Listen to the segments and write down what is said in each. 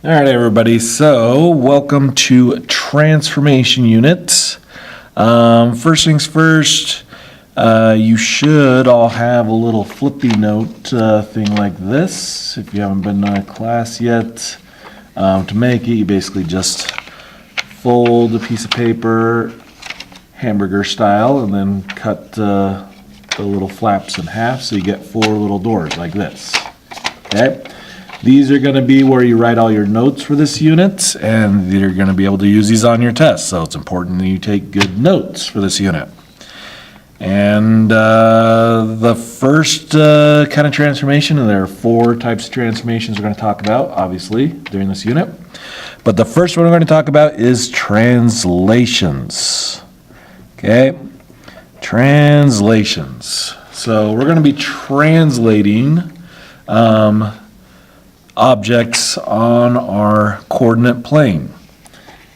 All right, everybody. So, welcome to transformation units. First things first, you should all have a little flippy note thing like this. If you haven't been to class yet, to make it, you basically just fold a piece of paper, hamburger style, and then cut the little flaps in half so you get 4 little doors like this. Okay. These are going to be where you write all your notes for this unit, and you're going to be able to use these on your test. So it's important that you take good notes for this unit. And the first kind of transformation, and there are 4 types of transformations we're going to talk about, obviously, during this unit. But the first one we're going to talk about is translations. Okay, translations. So we're going to be translating objects on our coordinate plane.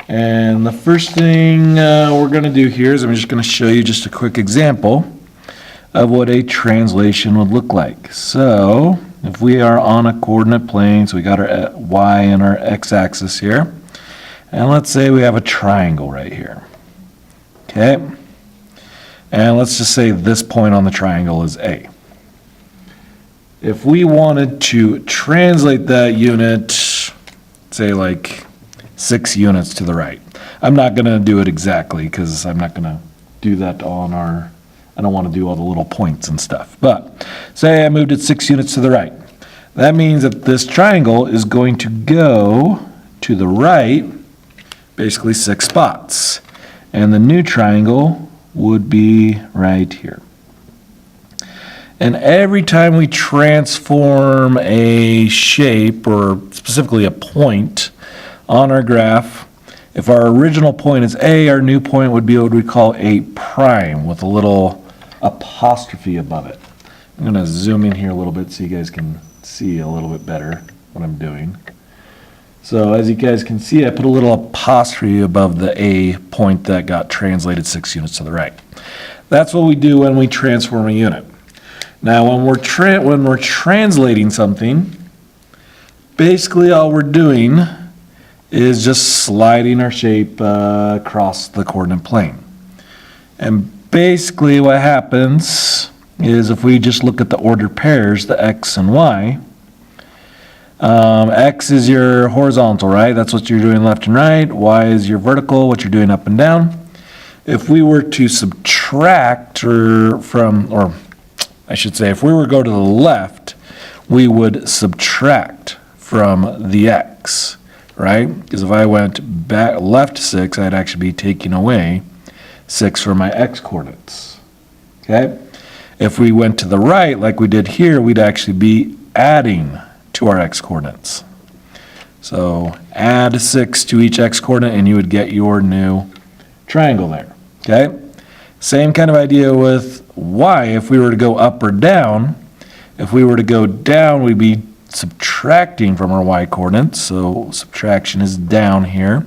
And the first thing we're going to do here is I'm just going to show you just a quick example of what a translation would look like. So if we are on a coordinate plane, so we got our y and our x-axis here, and let's say we have a triangle right here. Okay, and let's just say this point on the triangle is A. If we wanted to translate that unit, say like 6 units to the right. I'm not going to do it exactly because I'm not going to do that on I don't want to do all the little points and stuff. But say I moved it 6 units to the right. That means that this triangle is going to go to the right, basically 6 spots. And the new triangle would be right here. And every time we transform a shape, or specifically a point, on our graph, if our original point is A, our new point would be what we call a prime with a little apostrophe above it. I'm going to zoom in here a little bit so you guys can see a little bit better what I'm doing. So as you guys can see, I put a little apostrophe above the A point that got translated 6 units to the right. That's what we do when we transform a unit. Now, when we're translating something, basically all we're doing is just sliding our shape across the coordinate plane. And basically what happens is if we just look at the ordered pairs, the x and y, x is your horizontal, right? That's what you're doing left and right. Y is your vertical, what you're doing up and down. If we were to subtract if we were to go to the left, we would subtract from the x, right? Because if I went back left 6, I'd actually be taking away 6 from my x coordinates, okay? If we went to the right, like we did here, we'd actually be adding to our x coordinates. So add 6 to each x coordinate, and you would get your new triangle there, okay? Same kind of idea with y. If we were to go up or down, if we were to go down, we'd be subtracting from our y coordinates. So subtraction is down here.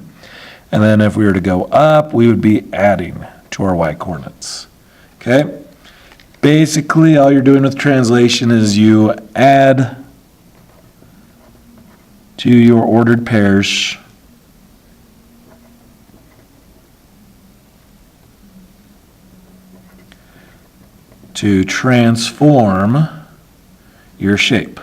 And then if we were to go up, we would be adding to our y coordinates. Okay? Basically, all you're doing with translation is you add to your ordered pairs to transform your shape.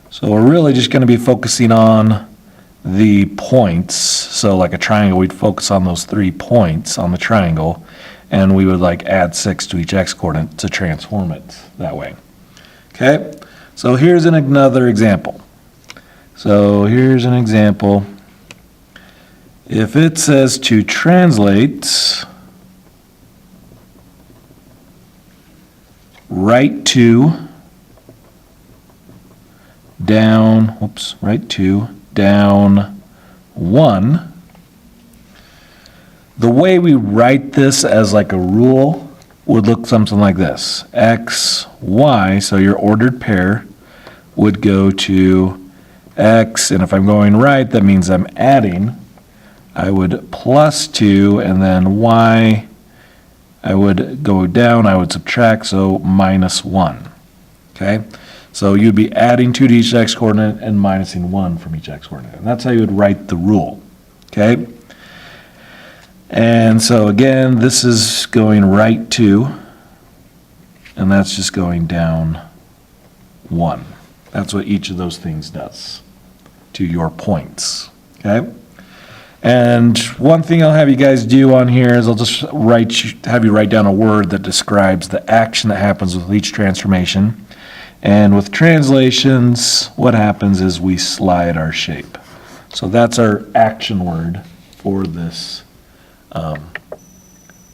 So we're really just going to be focusing on the points. So like a triangle, we'd focus on those 3 points on the triangle, and we would like add 6 to each x coordinate to transform it that way. Okay, so here's another example. So here's an example. If it says to translate right 2 down, right 2 down 1, the way we write this as like a rule would look something like this. X, Y, so your ordered pair would go to X, and if I'm going right, that means I'm adding. I would plus 2, and then Y I would go down, I would subtract, so -1. Okay? So you'd be adding 2 to each x-coordinate and minusing 1 from each x-coordinate. And that's how you would write the rule. Okay? And so again, this is going right 2, and that's just going down 1. That's what each of those things does to your points. Okay? And one thing I'll have you guys do on here is I'll just have you write down a word that describes the action that happens with each transformation. And with translations, what happens is we slide our shape. So that's our action word for this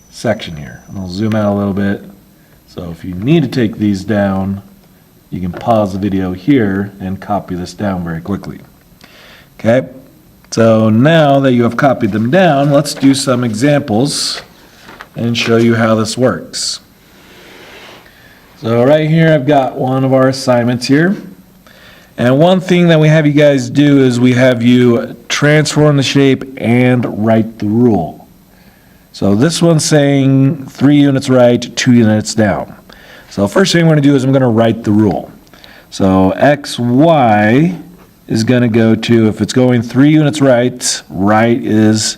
section here. And I'll zoom out a little bit. So if you need to take these down, you can pause the video here and copy this down very quickly. Okay? So now that you have copied them down, let's do some examples and show you how this works. So right here I've got one of our assignments here. And one thing that we have you guys do is we have you transform the shape and write the rule. So this one's saying 3 units right, 2 units down. So first thing I'm going to do is I'm going to write the rule. So xy is going to go to, if it's going 3 units right, right is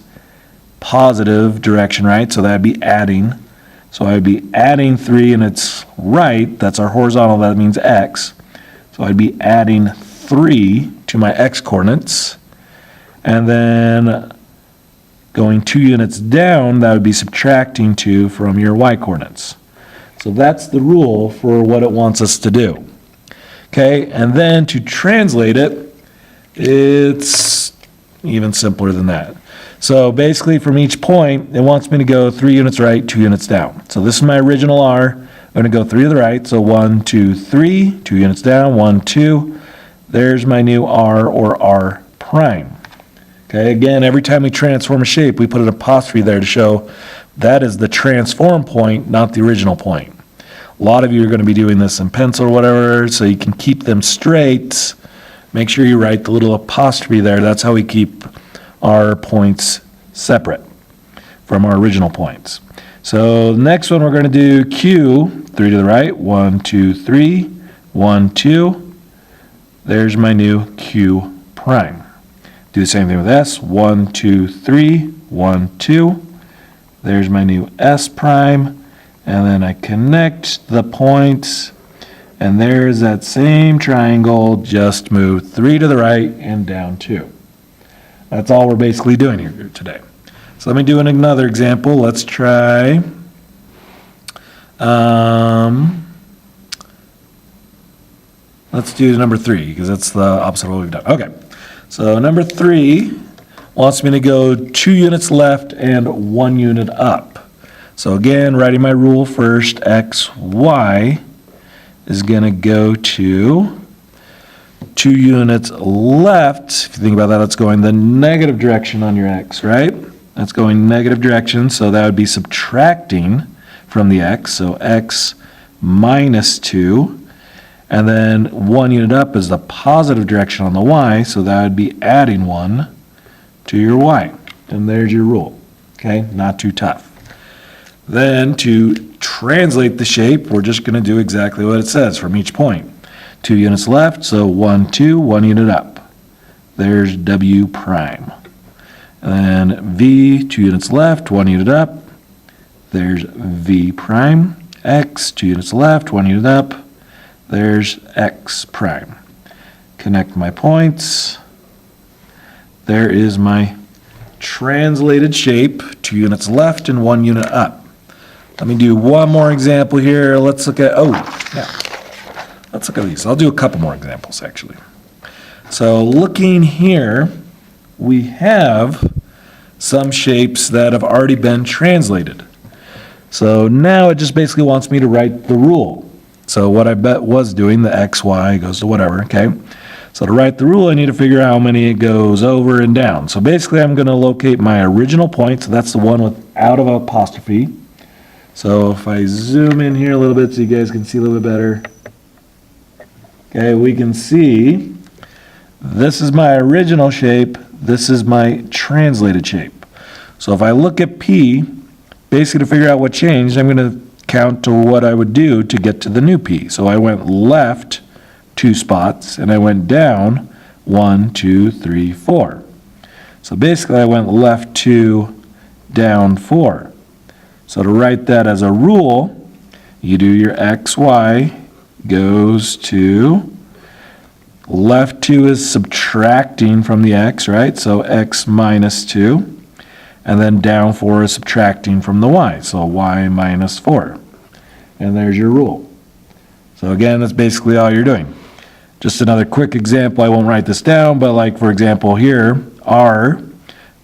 positive direction right, so that'd be adding. So I'd be adding 3 and it's right, that's our horizontal, that means x. So I'd be adding 3 to my x coordinates, and then going 2 units down, that would be subtracting 2 from your y coordinates. So that's the rule for what it wants us to do. Okay, and then to translate it, it's even simpler than that. So basically from each point, it wants me to go 3 units right, 2 units down. So this is my original R. I'm going to go 3 to the right, so 1, 2, 3, 2 units down, 1, 2. There's my new R, or R prime. Okay, again, every time we transform a shape, we put an apostrophe there to show that is the transform point, not the original point. A lot of you are going to be doing this in pencil or whatever, so you can keep them straight. Make sure you write the little apostrophe there. That's how we keep our points separate from our original points. So the next one we're going to do Q, 3 to the right, 1, 2, 3, 1, 2. There's my new Q prime. Do the same thing with S, 1, 2, 3, 1, 2. There's my new S prime. And then I connect the points, and there's that same triangle, just move 3 to the right and down 2. That's all we're basically doing here today. So let me do another example. Let's try, let's do number 3, because that's the opposite of what we've done. Okay, so number 3 wants me to go 2 units left and 1 unit up. So again, writing my rule first, x, y is going to go to 2 units left. If you think about that, that's going the negative direction on your x, right? That's going negative direction, so that would be subtracting from the x, so x minus 2. And then 1 unit up is the positive direction on the y, so that would be adding 1 to your y. And there's your rule, okay? Not too tough. Then to translate the shape, we're just going to do exactly what it says from each point. 2 units left, so 1, 2, 1 unit up. There's W prime. And then V, 2 units left, 1 unit up. There's V prime. X, 2 units left, 1 unit up. There's X prime. Connect my points. There is my translated shape, 2 units left and 1 unit up. Let me do one more example here. Let's look at, let's look at these. I'll do a couple more examples, actually. So looking here, we have some shapes that have already been translated. So now it just basically wants me to write the rule. So what I was doing, the x, y goes to whatever, okay? So to write the rule, I need to figure out how many it goes over and down. So basically, I'm going to locate my original point. So that's the one without an apostrophe. So if I zoom in here a little bit so you guys can see a little bit better. Okay, we can see this is my original shape. This is my translated shape. So if I look at P, basically to figure out what changed, I'm going to count to what I would do to get to the new p. So I went left 2 spots, and I went down 1, 2, 3, 4. So basically I went left 2, down 4. So to write that as a rule, you do your xy goes to left 2 is subtracting from the x, right? So x minus 2. And then down 4 is subtracting from the y, so y minus 4. And there's your rule. So again, that's basically all you're doing. Just another quick example, I won't write this down, but like for example here, r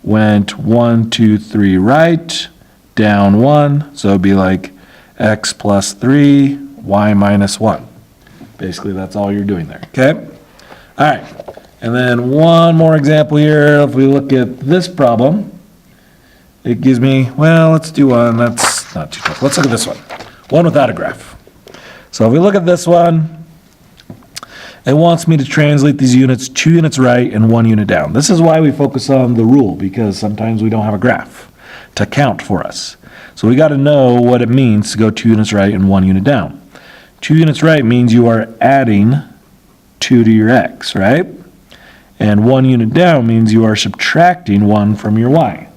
went 1, 2, 3 right, down 1, so it'd be like x plus 3, y minus 1. Basically, that's all you're doing there, okay? All right, and then one more example here. If we look at this problem, it gives me, well, let's do one that's not too tough. Let's look at this one. One without a graph. So if we look at this one, it wants me to translate these units 2 units right and 1 unit down. This is why we focus on the rule, because sometimes we don't have a graph to count for us. So we got to know what it means to go 2 units right and 1 unit down. 2 units right means you are adding 2 to your x, right? And 1 unit down means you are subtracting 1 from your y.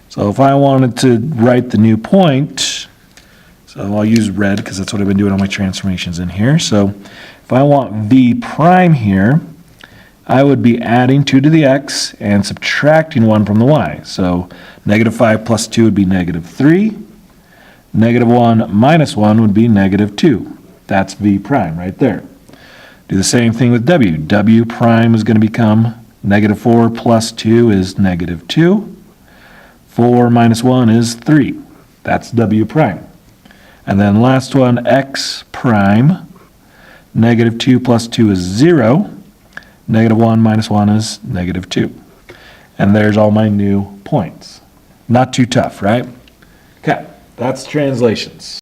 So if I wanted to write the new point, so I'll use red because that's what I've been doing on my transformations in here. So if I want v prime here, I would be adding 2 to the x and subtracting 1 from the y. So negative 5 plus 2 would be negative 3. Negative 1 minus 1 would be negative 2. That's v prime right there. Do the same thing with w. W prime is going to become negative 4 plus 2 is negative 2. 4 minus 1 is 3. That's w prime. And then last one, x prime. Negative 2 plus 2 is 0. Negative 1 minus 1 is negative 2. And there's all my new points. Not too tough, right? Okay, that's translations.